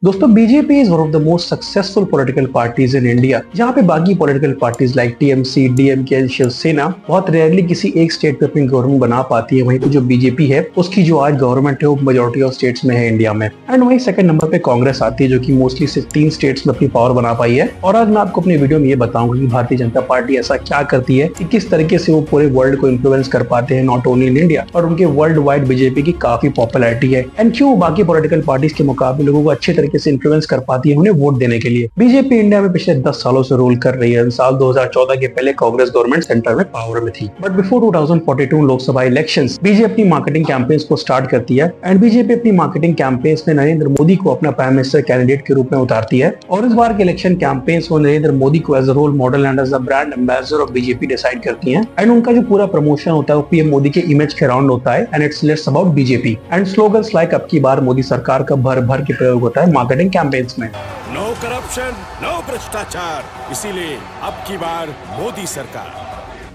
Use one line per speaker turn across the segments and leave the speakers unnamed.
दोस्तों BJP is one of the most successful political parties in India, जहाँ पे बाकी political parties like TMC, DMK, Shiv Sena बहुत rarely किसी एक स्टेट पे अपनी गवर्नमेंट बना पाती है। वहीं पे जो बीजेपी है उसकी जो आज गवर्नमेंट है वो मेजोरिटी ऑफ स्टेट्स में है इंडिया में। एंड वहीं सेकंड नंबर पे कांग्रेस आती है जो कि मोस्टली सिर्फ 3 स्टेट्स में अपनी पावर बना पाई है। और आज मैं आपको अपनी वीडियो में ये बताऊंगा कि भारतीय जनता पार्टी ऐसा क्या करती है कि किस तरीके से वो पूरे वर्ल्ड को इन्फ्लुएंस कर पाते हैं, नॉट ओनली इन इंडिया, और उनके वर्ल्ड वाइड बीजेपी की काफी पॉपुलैरिटी है एंड क्यों बाकी पॉलिटिकल पार्टीज के मुकाबले लोगों को अच्छे तरीके से इन्फ्लुएंस कर पाती है उन्हें वोट देने के लिए। बीजेपी इंडिया में पिछले 10 सालों से रूल कर रही है। साल 2014 के पहले कांग्रेस गवर्नमेंट सेंटर में पावर में थी, but before 2042 Lok Sabha elections BJP अपनी मार्केटिंग कैंपेन्स को स्टार्ट करती है एंड बीजेपी अपनी मार्केटिंग कैंपेन्स में नरेंद्र मोदी को अपना प्राइम मिनिस्टर कैंडिडेट के रूप में उतारती है। और इस बार के इलेक्शन कैंपेन्स में नरेंद्र मोदी को as a role model and as a brand ambassador of BJP decide करती है। एंड उनका जो पूरा प्रमोशन होता है वो पीएम मोदी के इमेज के अराउंड होता है and it's let's about BJP and slogans like अब की बार मोदी सरकार का भर भर के प्रयोग होता है मार्केटिंग कैंपेन्स में।
नो करप्शन, नो भ्रष्टाचार, इसीलिए अब की बार मोदी सरकार।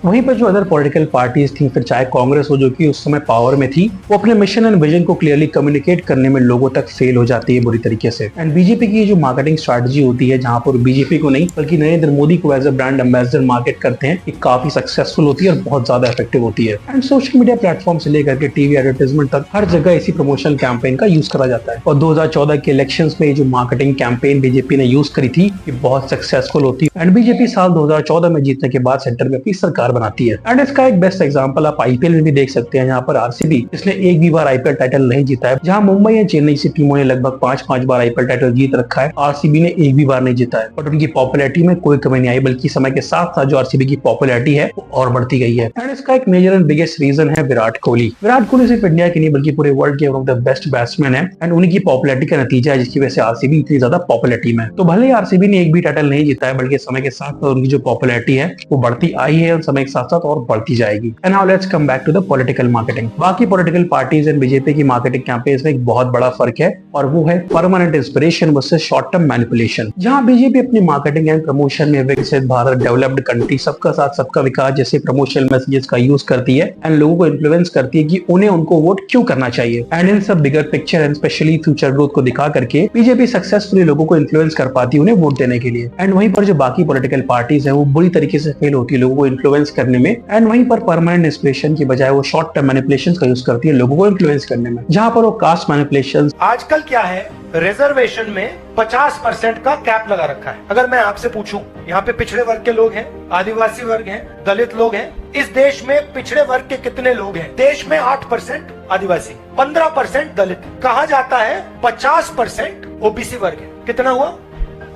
वहीं पर जो अदर पॉलिटिकल पार्टीज थी, फिर चाहे कांग्रेस हो जो कि उस समय पावर में थी, वो अपने मिशन एंड विजन को क्लियरली कम्युनिकेट करने में लोगों तक फेल हो जाती है बुरी तरीके से। एंड बीजेपी की जो मार्केटिंग स्ट्रैटेजी होती है, जहां पर बीजेपी को नहीं बल्कि नरेंद्र मोदी को as a brand ambassador market करते हैं, ये काफी सक्सेसफुल होती है और बहुत ज्यादा इफेक्टिव होती है। एंड सोशल मीडिया प्लेटफॉर्म से लेकर के टीवी एडवर्टाइजमेंट तक हर जगह इसी प्रमोशनल कैंपेन का यूज करा जाता है। और 2014 के इलेक्शन में जो मार्केटिंग कैंपेन बीजेपी ने यूज करी थी, ये बहुत सक्सेसफुल होती है एंड बीजेपी साल 2014 में जीतने के बाद सेंटर में अपनी सरकार बनाती है। एंड इसका एक बेस्ट एग्जांपल आप आईपीएल में भी देख सकते हैं, जहां पर आरसीबी इसने एक भी बार आईपीएल टाइटल नहीं जीता है। जहां मुंबई या चेन्नई सी टीमों ने लगभग 5-5 बार आईपीएल टाइटल जीत रखा है, आरसीबी ने एक भी बार नहीं जीता है। बट उनकी पॉपुलैरिटी में कोई कमी नहीं आई, बल्कि समय के साथ साथ जो आरसीबी की पॉपुलैरिटी है वो और बढ़ती गई है। एंड इसका एक मेजर एंड बिगेस्ट रीजन है विराट कोहली। विराट कोहली सिर्फ इंडिया के नहीं बल्कि पूरे वर्ल्ड के one of the best batsman है एंड उन्हीं की पॉपुलैरिटी का नतीजा है जिसकी वजह से आरसीबी इतनी ज्यादा पॉपुलैरिटी में। तो भले ही आरसीबी ने एक भी टाइटल नहीं जीता है, बल्कि समय के साथ साथ उनकी जो पॉपुलैरिटी है वो बढ़ती आई है और समय के साथ साथ और बढ़ती जाएगी। And now let's come back to the political marketing. बाकी पॉलिटिकल पार्टीज एंड बीजेपी की मार्केटिंग कैंपेन्स में एक बहुत बड़ा फर्क है और वो है permanent inspiration versus short term manipulation. जहां बीजेपी अपनी मार्केटिंग एंड प्रमोशन में विकसित भारत, डेवलप्ड कंट्री, सबका साथ सबका विकास जैसे प्रमोशनल मैसेजेस का यूज करती है एंड लोगों को इन्फ्लुएंस करती है कि उन्हें उनको वोट क्यों करना चाहिए। एंड इन सब bigger picture and specially future growth को दिखा करके बीजेपी सक्सेसफुली लोगों को इन्फ्लुएंस कर पाती है उन्हें वोट देने के लिए। एंड वहीं पर जो बाकी पॉलिटिकल पार्टीज है वो बुरी तरीके से फेल होती है लोगों को इन्फ्लुएंस करने में। एंड वहीं पर परमानेंट इंस्पिरेशन की बजाय वो शॉर्ट टर्म मैनिपुलेशन का यूज करती है लोगों को इन्फ्लुएंस करने में, जहां पर वो कास्ट मैनिपुलेशन।
आजकल क्या है, रिजर्वेशन में 50% का कैप लगा रखा है। अगर मैं आपसे पूछूं, यहाँ पे पिछड़े वर्ग के लोग हैं, आदिवासी वर्ग हैं, दलित लोग हैं। इस देश में पिछड़े वर्ग के कितने लोग हैं? देश में 8% आदिवासी, 15% दलित। कहा जाता है 50% ओबीसी वर्ग है। कितना हुआ?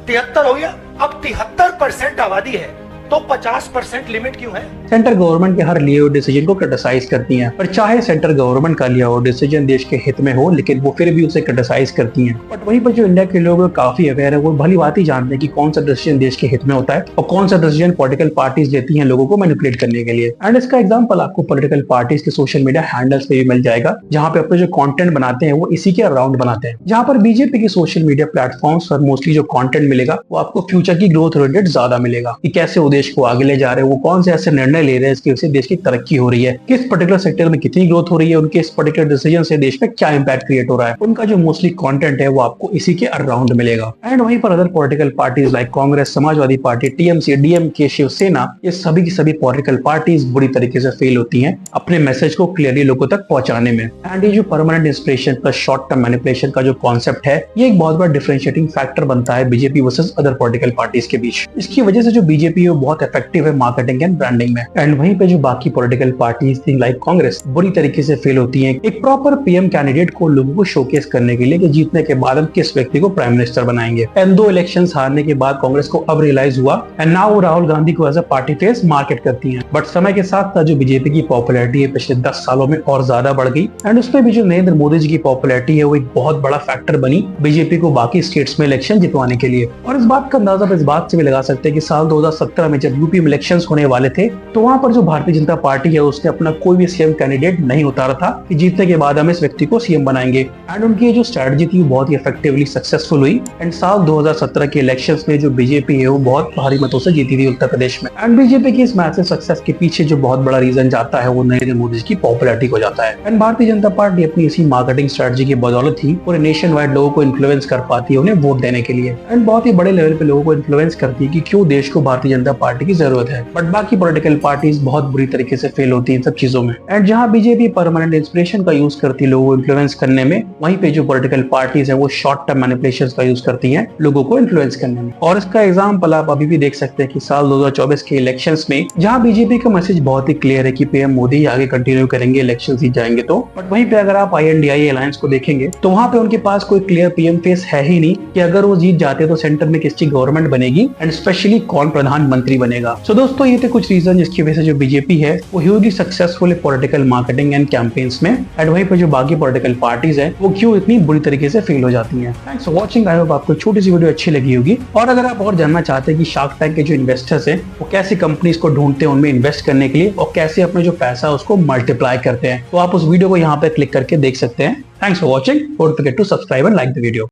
73 हो गया। अब 73% आबादी है तो 50% लिमिट क्यों है?
सेंटर गवर्नमेंट के हर लिए हुए डिसीजन को क्रिटिसाइज करती हैं, पर चाहे सेंटर गवर्नमेंट का लिया हुआ डिसीजन देश के हित में हो, लेकिन वो फिर भी उसे क्रिटिसाइज करती हैं। बट वहीं पर जो इंडिया के लोग काफी अवेयर है, वो भली बात ही जानते हैं कि कौन सा डिसीजन देश के हित में होता है और कौन सा डिसीजन पॉलिटिकल पार्टीज लेती हैं लोगों को मैनिपुलेट करने के लिए। एंड इसका एग्जाम्पल आपको पॉलिटिकल पार्टीज के सोशल मीडिया हैंडल्स पे भी मिल जाएगा, जहाँ पे अपने जो कॉन्टेंट बनाते हैं वो इसी के अराउंड बनाते हैं। जहाँ पर बीजेपी के सोशल मीडिया प्लेटफॉर्म्स पर मोस्टली जो कॉन्टेंट मिलेगा वो आपको फ्यूचर की ग्रोथ रिलेटेड ज्यादा मिलेगा, कि कैसे वो देश को आगे ले जा रहे हैं, वो कौन से ऐसे निर्णय ले रहे हैं इसकी वजह से देश की तरक्की हो रही है, किस पर्टिकुलर सेक्टर में कितनी ग्रोथ हो रही है, उनके इस पर्टिकुलर डिसीजन से देश में क्या इंपैक्ट क्रिएट हो रहा है। उनका जो मोस्टली कंटेंट है वो आपको इसी के अराउंड मिलेगा। एंड वहीं पर other political parties like Congress, Samajwadi Party, TMC, DMK, Shiv Sena, ये सभी की सभी पॉलिटिकल पार्टीज बुरी तरीके से फेल होती हैं अपने मैसेज को क्लियरली लोगों तक पहुंचाने में। एंड ये जो permanent inspiration plus short term manipulation का जो कॉन्सेप्ट है, ये एक बहुत बड़ा डिफरेंशिएटिंग फैक्टर बनता है BJP versus other political parties के बीच। इसकी वजह से जो बीजेपी है वो बहुत इफेक्टिव है मार्केटिंग एंड ब्रांडिंग में। एंड वहीं पे जो बाकी पॉलिटिकल पार्टीज थी लाइक कांग्रेस बुरी तरीके से फेल होती हैं एक प्रॉपर पीएम कैंडिडेट को लोगों को शोकेस करने के लिए कि जीतने के बाद हम किस व्यक्ति को प्राइम मिनिस्टर बनाएंगे। एंड 2 इलेक्शंस हारने के बाद कांग्रेस को अब रियलाइज हुआ एंड नाउ वो राहुल गांधी को as a party face market करती हैं। बट समय के साथ साथ जो बीजेपी की पॉपुलैरिटी है पिछले 10 सालों में और ज्यादा बढ़ गई एंड उसमें भी जो नरेंद्र मोदी जी की पॉपुलैरिटी है वो एक बहुत बड़ा फैक्टर बनी बीजेपी को बाकी स्टेट्स में इलेक्शन जितवाने के लिए। और इस बात का अंदाजा इस बात से भी लगा सकते हैं कि साल 2017 में जब यूपी में इलेक्शन होने वाले थे तो तो वहां पर जो भारतीय जनता पार्टी है उसने अपना कोई भी सीएम कैंडिडेट नहीं उतारा था कि जीतने के बाद हम इस व्यक्ति को सीएम बनाएंगे। एंड उनकी ये जो स्ट्रेटजी थी वो बहुत ही इफेक्टिवली सक्सेसफुल हुई। एंड साल 2017 के इलेक्शंस में जो बीजेपी है वो बहुत भारी मतों से जीती थी उत्तर प्रदेश में। एंड बीजेपी की इस मैसिव सक्सेस के पीछे जो बहुत बड़ा रीजन जाता है वो नरेंद्र मोदी जी की पॉपुलैरिटी को जाता है। एंड भारतीय जनता पार्टी अपनी इसी मार्केटिंग स्ट्रेटजी की बदौलत ही पूरे नेशन वाइड लोगों को इन्फ्लुएंस कर पाती है उन्हें वोट देने के लिए। एंड बहुत ही बड़े लेवल पे लोगों को इन्फ्लुएंस करती है कि क्यों देश को भारतीय जनता पार्टी की जरूरत है। बट बाकी पॉलिटिकल पार्टीज बहुत बुरी तरीके से फेल होती है इन सब चीजों में। एंड जहां बीजेपी परमानेंट इंस्पिरेशन का यूज करती है लोगों को इन्फ्लुएंस करने में, वहीं पे जो पॉलिटिकल पार्टीज है वो शॉर्ट टर्म मैनिपुलेशंस का यूज करती हैं लोगों को इन्फ्लुएंस करने में। और इसका एग्जांपल आप अभी भी देख सकते हैं कि साल 2024 के इलेक्शंस में जहां बीजेपी का मैसेज बहुत ही क्लियर है कि पीएम मोदी आगे कंटिन्यू करेंगे इलेक्शन जीत जाएंगे तो, बट वहीं पे अगर आप INDIA अलायंस को देखेंगे तो वहां पे उनके पास कोई क्लियर पीएम फेस है ही नहीं कि अगर वो जीत जाते तो सेंटर में किसकी गवर्नमेंट बनेगी एंड स्पेशली कौन प्रधानमंत्री बनेगा। सो दोस्तों ये थे कुछ रीजन जिसकी वजह से जो बीजेपी है वो ह्यूजली सक्सेसफुल है पॉलिटिकल मार्केटिंग एंड कैंपेन्स में। एंड वहीं पर जो बाकी पॉलिटिकल पार्टीज है वो क्यों इतनी बुरी तरीके से फेल हो जाती है। Thanks for watching. I hope आपको छोटी सी वीडियो अच्छी लगी होगी। और अगर आप और जानना चाहते हैं कि शार्क टैंक के जो इन्वेस्टर्स हैं वो कैसी कंपनीज को ढूंढते हैं उनमें इन्वेस्ट करने के लिए और कैसे अपने जो पैसा है उसको मल्टीप्लाई करते हैं, तो आप उस वीडियो को यहाँ पे क्लिक करके देख सकते हैं। Thanks for watching. Don't forget to subscribe and like the video.